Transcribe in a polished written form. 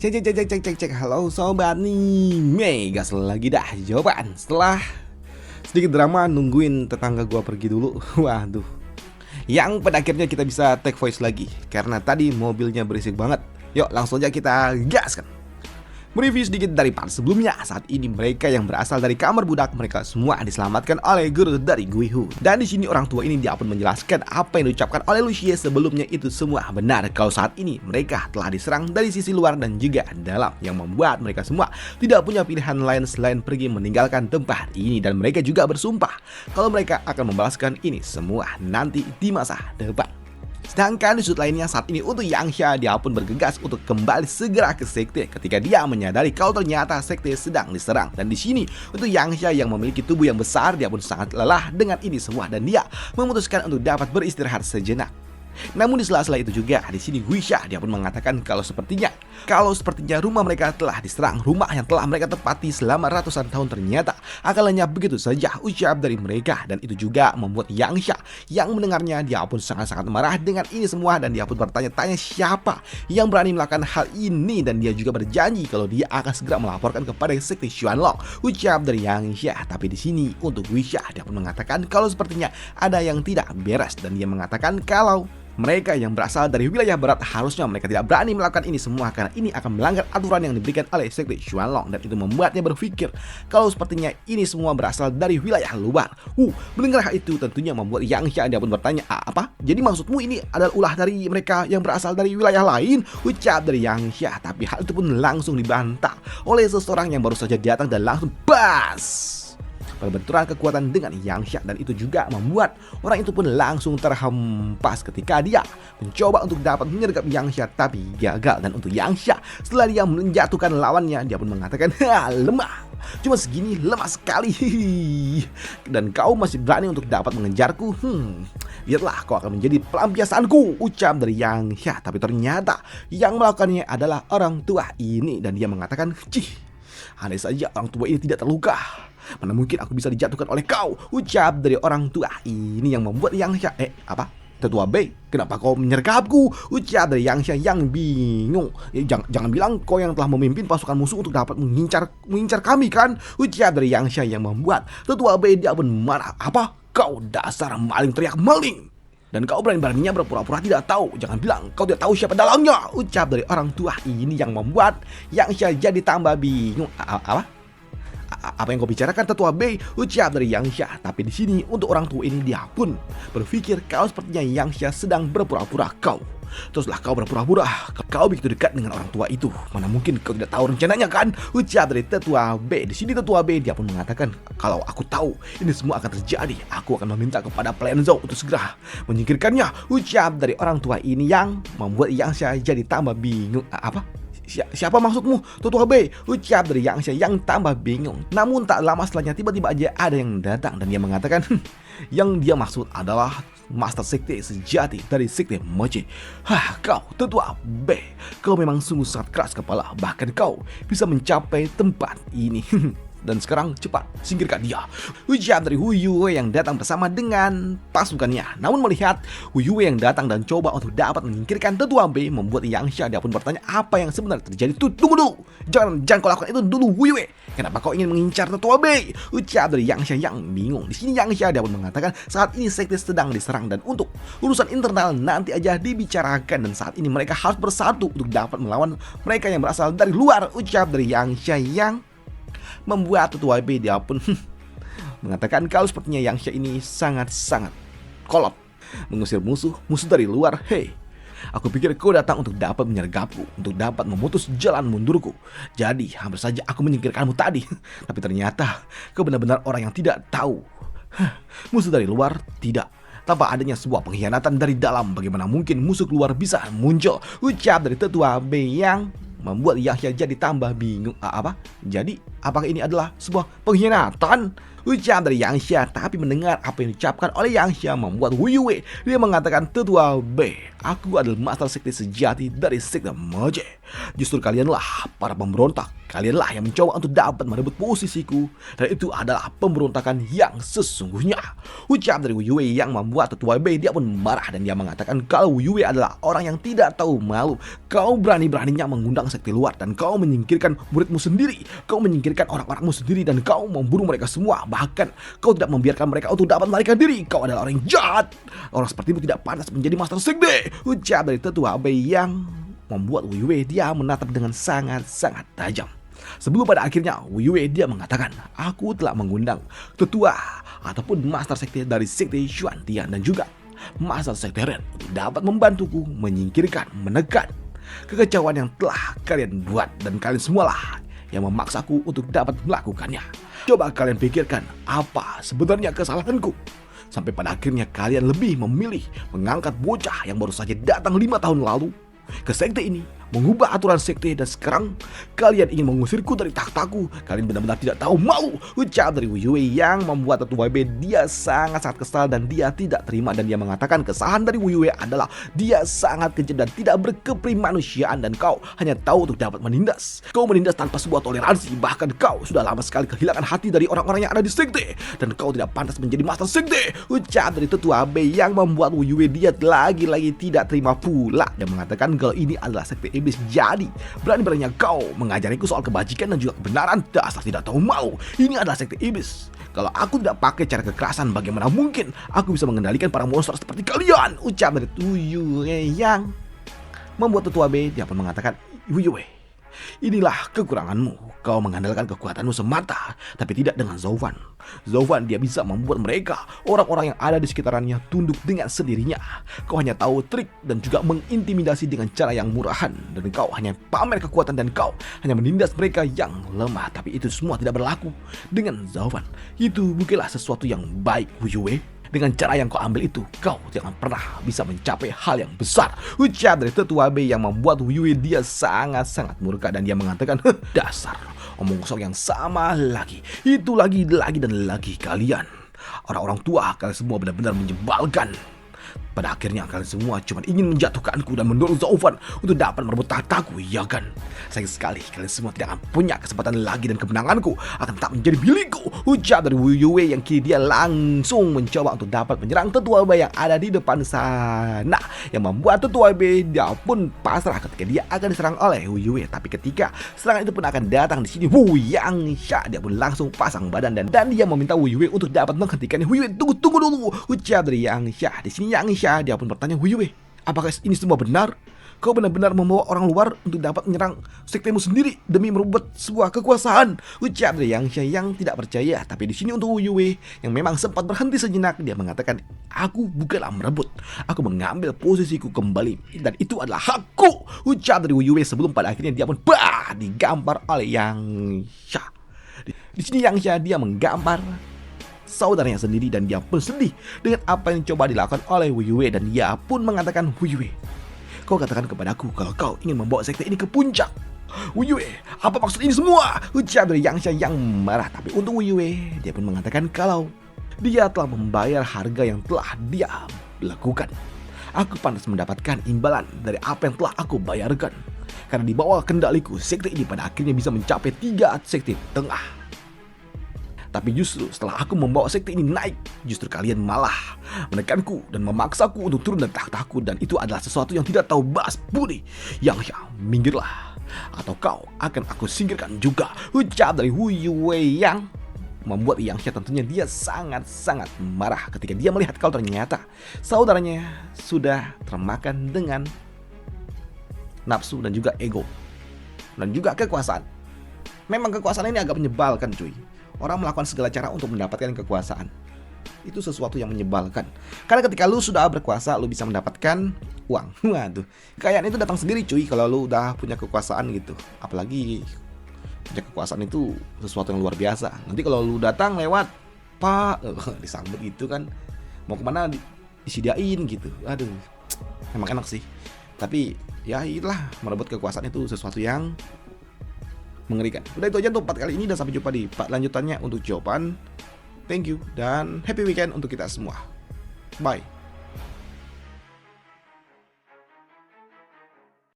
Cek. Halo sobat nih, Megas lagi dah jawaban. Setelah sedikit drama nungguin tetangga gua pergi dulu. Waduh. Yang pada akhirnya kita bisa take voice lagi karena tadi mobilnya berisik banget. Yuk langsung aja kita gas kan. Mereview sedikit dari part sebelumnya. Saat ini mereka yang berasal dari kamar budak, mereka semua diselamatkan oleh guru dari Guihu. Dan di sini orang tua ini dia pun menjelaskan apa yang diucapkan oleh Lucia sebelumnya itu semua benar. Kalau saat ini mereka telah diserang dari sisi luar dan juga dalam, yang membuat mereka semua tidak punya pilihan lain selain pergi meninggalkan tempat ini. Dan mereka juga bersumpah kalau mereka akan membalaskan ini semua nanti di masa depan. Sedangkan di sudut lainnya saat ini untuk Yangsha, dia pun bergegas untuk kembali segera ke sekte ketika dia menyadari kalau ternyata sekte sedang diserang. Dan di sini untuk Yangsha yang memiliki tubuh yang besar, dia pun sangat lelah dengan ini semua dan dia memutuskan untuk dapat beristirahat sejenak. Namun di sela-sela itu juga di sini Guisha dia pun mengatakan kalau sepertinya rumah mereka telah diserang, rumah yang telah mereka tepati selama ratusan tahun ternyata akan lenyap begitu saja ucap dari mereka. Dan itu juga membuat Yangsha yang mendengarnya dia pun sangat-sangat marah dengan ini semua dan dia pun bertanya-tanya siapa yang berani melakukan hal ini, dan dia juga berjanji kalau dia akan segera melaporkan kepada sekte Xuanlong ucap dari Yangsha. Tapi di sini untuk Guisha dia pun mengatakan kalau sepertinya ada yang tidak beres dan dia mengatakan kalau mereka yang berasal dari wilayah barat harusnya mereka tidak berani melakukan ini semua karena ini akan melanggar aturan yang diberikan oleh sekte Xuanlong, dan itu membuatnya berpikir kalau sepertinya ini semua berasal dari wilayah luar. Mendengar hal itu tentunya membuat Yangsha dia pun bertanya, apa? Jadi maksudmu ini adalah ulah dari mereka yang berasal dari wilayah lain? Ucap dari Yangsha, tapi hal itu pun langsung dibantah oleh seseorang yang baru saja datang dan langsung bas berbenturan kekuatan dengan Yangsha, dan itu juga membuat orang itu pun langsung terhempas ketika dia mencoba untuk dapat menyergap Yangsha tapi gagal. Dan untuk Yangsha setelah dia menjatuhkan lawannya dia pun mengatakan lemah, cuma segini lemah sekali dan kau masih berani untuk dapat mengejarku. Lihatlah kau akan menjadi pelampiasanku ucap dari Yangsha. Tapi ternyata yang melakukannya adalah orang tua ini dan dia mengatakan andai saja orang tua ini tidak terluka, mana mungkin aku bisa dijatuhkan oleh kau ucap dari orang tua ini, yang membuat Yangsha Tetua B, kenapa kau menyergapku ucap dari Yangsha yang bingung. Jangan bilang kau yang telah memimpin pasukan musuh untuk dapat mengincar kami kan ucap dari Yangsha, yang membuat Tetua B dia pun marah. Apa kau dasar maling, teriak maling, dan kau berani-beraninya berpura-pura tidak tahu. Jangan bilang kau tidak tahu siapa dalangnya ucap dari orang tua ini, yang membuat Yangsha jadi tambah bingung. Apa yang kau bicarakan Tetua B ucap dari Yangsha. Tapi di sini untuk orang tua ini dia pun berpikir kalau sepertinya Yangsha sedang berpura-pura. Teruslah kau berpura-pura kau begitu dekat dengan orang tua itu, mana mungkin kau tidak tahu rencananya kan ucap dari Tetua B. Di sini Tetua B dia pun mengatakan kalau aku tahu ini semua akan terjadi, aku akan meminta kepada Planzhou untuk segera menyingkirkannya ucap dari orang tua ini, yang membuat Yangsha jadi tambah bingung. Siapa maksudmu Tetua B ucap dari Yangsha yang tambah bingung. Namun tak lama setelahnya tiba-tiba aja ada yang datang dan dia mengatakan yang dia maksud adalah Master Sekte sejati dari Sekte Mochi. Kau Tetua B, kau memang sungguh sangat keras kepala, bahkan kau bisa mencapai tempat ini. Dan sekarang cepat singkirkan dia ucap dari Hu Yue yang datang bersama dengan pasukannya. Namun melihat Hu Yue yang datang dan coba untuk dapat menyingkirkan Tetua B, membuat Yangsha dia pun bertanya apa yang sebenarnya terjadi. Tunggu dulu, jangan kau lakukan itu dulu Hu Yue. Kenapa kau ingin mengincar Tetua B ucap dari Yangsha yang bingung. Di sini Yangsha dia pun mengatakan saat ini sekte sedang diserang dan untuk urusan internal nanti aja dibicarakan, dan saat ini mereka harus bersatu untuk dapat melawan mereka yang berasal dari luar ucap dari Yangsha, yang membuat Tetua B dia pun mengatakan kalau sepertinya Yangsha ini sangat-sangat kolot mengusir musuh dari luar. Aku pikir kau datang untuk dapat menyergapku, untuk dapat memutus jalan mundurku. Jadi hampir saja aku menyingkirkanmu tadi. Tapi ternyata kau benar-benar orang yang tidak tahu. Musuh dari luar tidak. Tanpa adanya sebuah pengkhianatan dari dalam, bagaimana mungkin musuh keluar bisa muncul ucap dari Tetua B, yang membuat Yangsha jadi tambah bingung. Jadi apakah ini adalah sebuah pengkhianatan ucap dari Yangsha? Tapi mendengar apa yang diucapkan oleh Yangsha membuat Hu Yue dia mengatakan Tetua B, aku adalah master sekte sejati dari sekte Maje. Justru kalianlah para pemberontak. Kalianlah yang mencoba untuk dapat merebut posisiku. Dan itu adalah pemberontakan yang sesungguhnya. Ucap dari Wu Yue yang membuat Tetua Bei dia pun marah dan dia mengatakan kalau Wu Yue adalah orang yang tidak tahu malu. Kau berani-beraninya mengundang sekte luar dan kau menyingkirkan muridmu sendiri. Kau menyingkirkan orang-orangmu sendiri dan kau membunuh mereka semua. Bahkan kau tidak membiarkan mereka untuk dapat melarikan diri. Kau adalah orang yang jahat. Orang sepertimu tidak pantas menjadi master sekte. Ucap dari Tetua Bei yang membuat Wu Yue dia menatap dengan sangat-sangat tajam. Sebelum pada akhirnya Wu Yue dia mengatakan, aku telah mengundang tetua ataupun master sekte dari sekte Xuantian dan juga master sekte Ren untuk dapat membantuku menyingkirkan, menekan kekacauan yang telah kalian buat dan kalian semualah yang memaksaku untuk dapat melakukannya. Coba kalian pikirkan apa sebenarnya kesalahanku sampai pada akhirnya kalian lebih memilih mengangkat bocah yang baru saja datang 5 tahun lalu ke sekte ini, mengubah aturan sekte, dan sekarang kalian ingin mengusirku dari takhtaku. Kalian benar-benar tidak tahu malu. Ucap dari Wu Yue yang membuat Tetua Bei dia sangat-sangat kesal dan dia tidak terima dan dia mengatakan kesalahan dari Wu Yue adalah dia sangat kejam dan tidak berkeprimanusiaan dan kau hanya tahu untuk dapat menindas. Kau menindas tanpa sebuah toleransi, bahkan kau sudah lama sekali kehilangan hati dari orang-orang yang ada di sekte dan kau tidak pantas menjadi master sekte. Ucap dari Tetua Bei yang membuat Wu Yue dia lagi-lagi tidak terima pula. Dia mengatakan kalau ini adalah sekte iblis, jadi berani-beraninya kau mengajariku soal kebajikan dan juga kebenaran. Dasar tidak tahu malu. Ini adalah sekte iblis. Kalau aku tidak pakai cara kekerasan, bagaimana mungkin aku bisa mengendalikan para monster seperti kalian? Ucap dari Wu Yue yang membuat Tetua Bei dia pun mengatakan, Wu Yue, inilah kekuranganmu. Kau mengandalkan kekuatanmu semata, tapi tidak dengan Zhou Fan. Zhou Fan dia bisa membuat mereka, orang-orang yang ada di sekitarannya, tunduk dengan sendirinya. Kau hanya tahu trik dan juga mengintimidasi dengan cara yang murahan. Dan kau hanya pamer kekuatan dan kau hanya menindas mereka yang lemah. Tapi itu semua tidak berlaku dengan Zhou Fan. Itu bukanlah sesuatu yang baik, Wu Yue. Dengan cara yang kau ambil itu, kau jangan pernah bisa mencapai hal yang besar. Ucap dari Tetua Bei yang membuat Wu Yue dia sangat-sangat murka dan dia mengatakan, dasar omong kosong yang sama lagi. Itu lagi dan lagi kalian. Orang-orang tua kalian semua benar-benar menyebalkan. Pada akhirnya kalian semua cuma ingin menjatuhkanku dan mendorong Zhou Fan untuk dapat merebut takhtaku, ya kan? Sayang sekali kalian semua tidak akan punya kesempatan lagi dan kemenanganku akan tak menjadi milikku. Ucap dari Wu Yue yang kini dia langsung mencoba untuk dapat menyerang Tetua Bei yang ada di depan sana, yang membuat Tetua Bei dia pun pasrah ketika dia akan diserang oleh Wu Yue. Tapi ketika serangan itu pun akan datang di sini, Wu Yangsha dia pun langsung pasang badan dan dia meminta Wu Yue untuk dapat menghentikannya. Wu Yue, tunggu dulu. Ucap dari Yangsha. Di sini Yangsha dia pun bertanya, Wu Yue, apakah ini semua benar? Kau benar-benar membawa orang luar untuk dapat menyerang sektemu sendiri demi merebut sebuah kekuasaan? Ucap dari Yangsha yang tidak percaya. Tapi di sini untuk Wu Yue yang memang sempat berhenti sejenak, dia mengatakan, aku bukanlah merebut, aku mengambil posisiku kembali dan itu adalah hakku. Ucap dari Wu Yue sebelum pada akhirnya dia pun digambar oleh Yangsha. Di sini Yangsha dia menggambar saudaranya sendiri dan dia pun sedih dengan apa yang coba dilakukan oleh Wu Yue dan dia pun mengatakan, Wu Yue, kau katakan kepadaku kalau kau ingin membawa sekte ini ke puncak. Wu Yue, apa maksud ini semua? Ucap dari Yangsha yang marah. Tapi untuk Wu Yue dia pun mengatakan kalau dia telah membayar harga yang telah dia lakukan. Aku pantas mendapatkan imbalan dari apa yang telah aku bayarkan. Karena di bawah kendaliku sekte ini pada akhirnya bisa mencapai 3 sekte tengah. Tapi justru setelah aku membawa sekte ini naik, justru kalian malah menekanku dan memaksaku untuk turun dari takhtaku. Dan itu adalah sesuatu yang tidak tahu balas budi. Yangsha, minggirlah atau kau akan aku singkirkan juga. Ucap dari Wu Yue yang membuat Yangsha tentunya dia sangat-sangat marah ketika dia melihat kalau ternyata saudaranya sudah termakan dengan nafsu dan juga ego dan juga kekuasaan. Memang kekuasaan ini agak menyebalkan, cuy. Orang melakukan segala cara untuk mendapatkan kekuasaan. Itu sesuatu yang menyebalkan. Karena ketika lu sudah berkuasa, lu bisa mendapatkan uang. Waduh, kekayaan itu datang sendiri, cuy, kalau lu udah punya kekuasaan gitu. Apalagi punya kekuasaan itu sesuatu yang luar biasa. Nanti kalau lu datang lewat, Pak, disambut gitu kan, mau kemana disediain gitu. Aduh, emang enak sih. Tapi ya itulah, merebut kekuasaan itu sesuatu yang mengerikan. Udah itu aja untuk part kali ini dan sampai jumpa di part lanjutannya untuk jawaban. Thank you dan happy weekend untuk kita semua. Bye.